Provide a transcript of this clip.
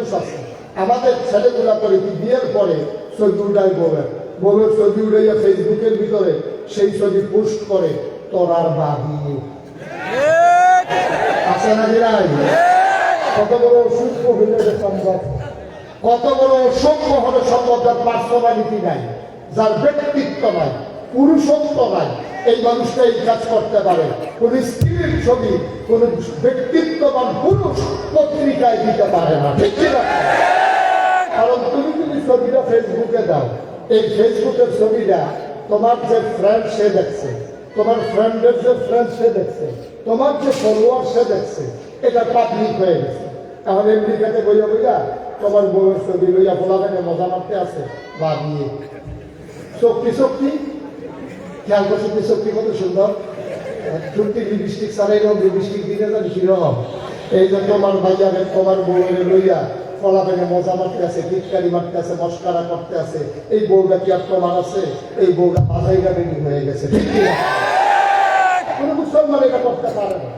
মানুষ আছে আমাদের ছেলেগুলা করে কি বিয়ের পরে ছবি উঠায় বউয়ের ছবি উঠাইয়া ফেসবুকের ভিতরে সেই ছবি পোস্ট করে তোর আর বাবি আছে না জিরাই কত বড় অসুস্থ হইলে সম্ভব কত বড় অসভ্য হলে সম্ভব যার পার্সোনালিটি নাই যার ব্যক্তিত্ব নাই পুরুষত্ব নাই এই মানুষটা এই কাজ করতে পারে কোন স্ত্রীর ছবি কোন ব্যক্তিত্ববান পুরুষ পত্রিকায় দিতে পারে না ঠিক না কারণ তুমি যদি ছবিটা ফেসবুকে দাও এই ফেসবুকের ছবিটা তোমার যে ফ্রেন্ড সে দেখছে তোমার ফ্রেন্ডের যে ফ্রেন্ড সে দেখছে তোমার যে ফলোয়ার সে দেখছে এটা পাবলিক হয়ে গেছে তাহলে আমেরিকাতে বইয়া তোমার বউয়ের ছবি লইয়া ফোলাবেনে মজা মারতে আছে বা বিয়ে শক্তি খেয়াল করছি শক্তি কত সুন্দর শুনতে লিপস্টিক ছাড়াইলেও লিপস্টিক দিনে জানি কিরকম এই যে তোমার ভাইয়াকে তোমার বউয়ের লইয়া ফলাবেনে মজা মারতে আছে টিটকারি মারতে আছে মস্কারা করতে আছে এই বউটা কি আর তোমার আছে এই বউটা মাথায় গাড়ি হয়ে গেছে ঠিক কিনা কোনো মুসলমান এটা করতে পারে না